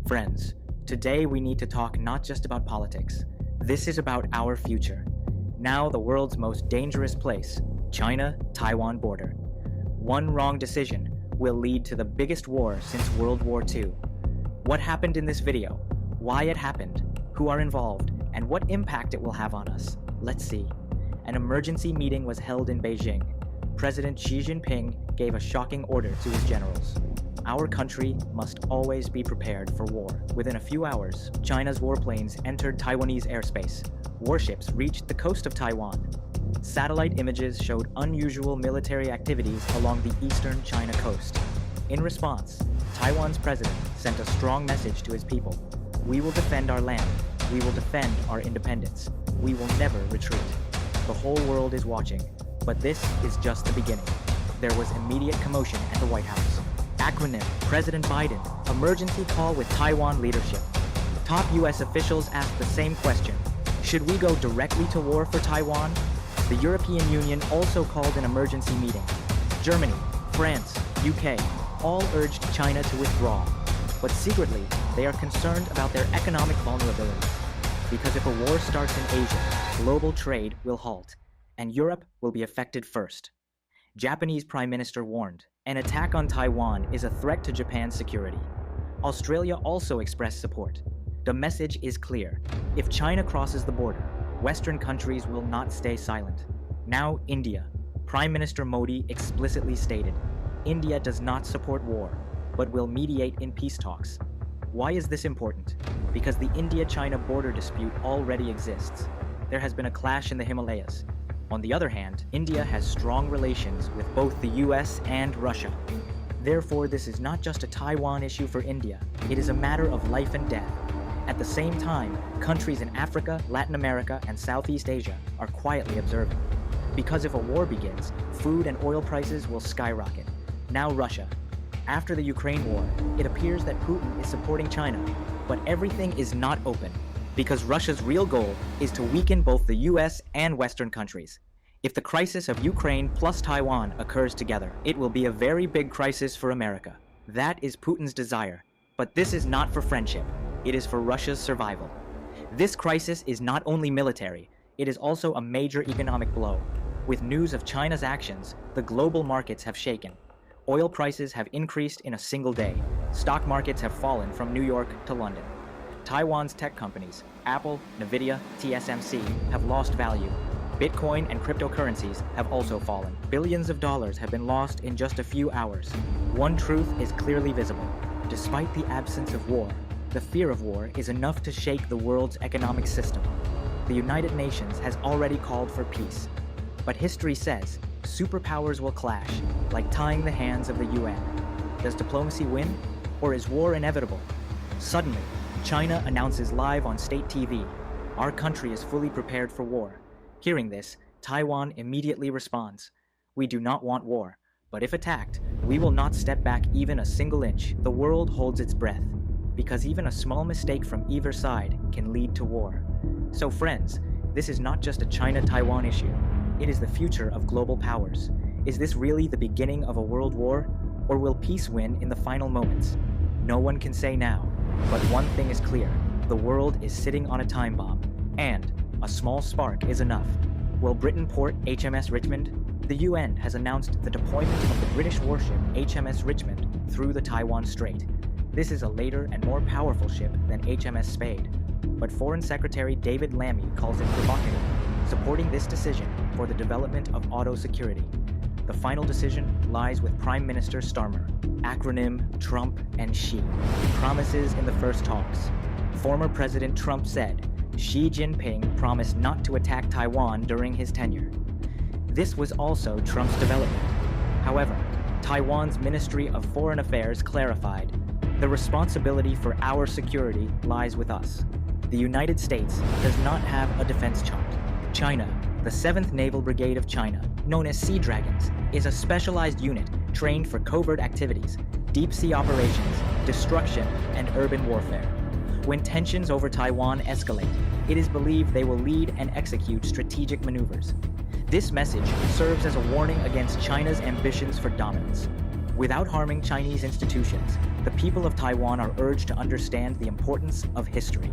Friends, today we need to talk not just about politics. This is about our future. Now the world's most dangerous place, China-Taiwan border. One wrong decision will lead to the biggest war since World War II. What happened in this video? Why it happened? Who are involved? And what impact it will have on us? Let's see. An emergency meeting was held in Beijing. President Xi Jinping gave a shocking order to his generals. Our country must always be prepared for war. Within a few hours, China's warplanes entered Taiwanese airspace. Warships reached the coast of Taiwan. Satellite images showed unusual military activities along the eastern China coast. In response, Taiwan's president sent a strong message to his people. We will defend our land. We will defend our independence. We will never retreat. The whole world is watching, but this is just the beginning. There was immediate commotion at the White House. Acronym, President Biden, emergency call with Taiwan leadership. Top US officials asked the same question. Should we go directly to war for Taiwan? The European Union also called an emergency meeting. Germany, France, UK all urged China to withdraw. But secretly, they are concerned about their economic vulnerability. Because if a war starts in Asia, global trade will halt, and Europe will be affected first. Japanese Prime Minister warned, an attack on Taiwan is a threat to Japan's security. Australia also expressed support. The message is clear. If China crosses the border, Western countries will not stay silent. Now India. Prime Minister Modi explicitly stated, India does not support war, but will mediate in peace talks. Why is this important? Because the India-China border dispute already exists. There has been a clash in the Himalayas. On the other hand, India has strong relations with both the US and Russia. Therefore, this is not just a Taiwan issue for India. It is a matter of life and death. At the same time, countries in Africa, Latin America, and Southeast Asia are quietly observing. Because if a war begins, food and oil prices will skyrocket. Now Russia. After the Ukraine war, it appears that Putin is supporting China, but everything is not open, because Russia's real goal is to weaken both the US and Western countries. If the crisis of Ukraine plus Taiwan occurs together, it will be a very big crisis for America. That is Putin's desire. But this is not for friendship. It is for Russia's survival. This crisis is not only military, it is also a major economic blow. With news of China's actions, the global markets have shaken. Oil prices have increased in a single day. Stock markets have fallen from New York to London. Taiwan's tech companies, Apple, Nvidia, TSMC, have lost value. Bitcoin and cryptocurrencies have also fallen. Billions of dollars have been lost in just a few hours. One truth is clearly visible. Despite the absence of war, the fear of war is enough to shake the world's economic system. The United Nations has already called for peace. But history says, superpowers will clash, like tying the hands of the UN. Does diplomacy win, or is war inevitable? Suddenly, China announces live on state TV, our country is fully prepared for war. Hearing this, Taiwan immediately responds, we do not want war, but if attacked, we will not step back even a single inch. The world holds its breath, because even a small mistake from either side can lead to war. So friends, this is not just a China-Taiwan issue. It is the future of global powers. Is this really the beginning of a world war? Or will peace win in the final moments? No one can say now, but one thing is clear. The world is sitting on a time bomb, and a small spark is enough. Will Britain port HMS Richmond? The UN has announced the deployment of the British warship HMS Richmond through the Taiwan Strait. This is a later and more powerful ship than HMS Spade, but Foreign Secretary David Lammy calls it provocative, supporting this decision for the development of auto security. The final decision lies with Prime Minister Starmer. Acronym Trump and Xi. Promises in the first talks. Former President Trump said, Xi Jinping promised not to attack Taiwan during his tenure. This was also Trump's development. However, Taiwan's Ministry of Foreign Affairs clarified, the responsibility for our security lies with us. The United States does not have a defense chart. China, the 7th Naval Brigade of China, known as Sea Dragons, is a specialized unit trained for covert activities, deep-sea operations, destruction, and urban warfare. When tensions over Taiwan escalate, it is believed they will lead and execute strategic maneuvers. This message serves as a warning against China's ambitions for dominance. Without harming Chinese institutions, the people of Taiwan are urged to understand the importance of history.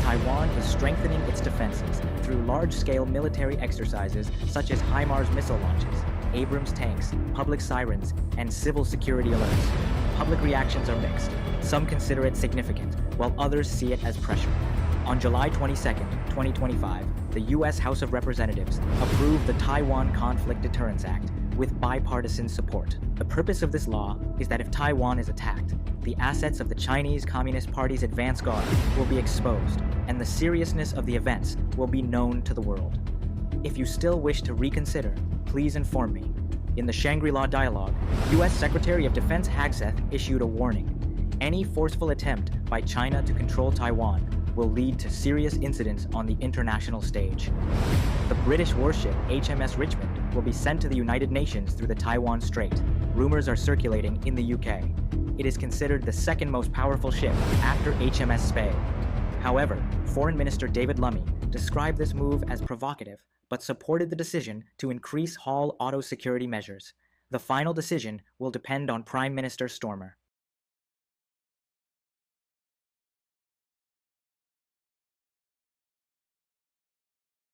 Taiwan is strengthening its defenses through large-scale military exercises such as HIMARS missile launches, Abrams tanks, public sirens, and civil security alerts. Public reactions are mixed. Some consider it significant, while others see it as pressure. On July 22, 2025, the U.S. House of Representatives approved the Taiwan Conflict Deterrence Act with bipartisan support. The purpose of this law is that if Taiwan is attacked, the assets of the Chinese Communist Party's advance guard will be exposed, and the seriousness of the events will be known to the world. If you still wish to reconsider, please inform me. In the Shangri-La Dialogue, U.S. Secretary of Defense Hegseth issued a warning. Any forceful attempt by China to control Taiwan will lead to serious incidents on the international stage. The British warship HMS Richmond will be sent to the United Nations through the Taiwan Strait. Rumors are circulating in the UK. It is considered the second most powerful ship after HMS Spey. However, Foreign Minister David Lammy described this move as provocative, but supported the decision to increase hull auto security measures. The final decision will depend on Prime Minister Stormer.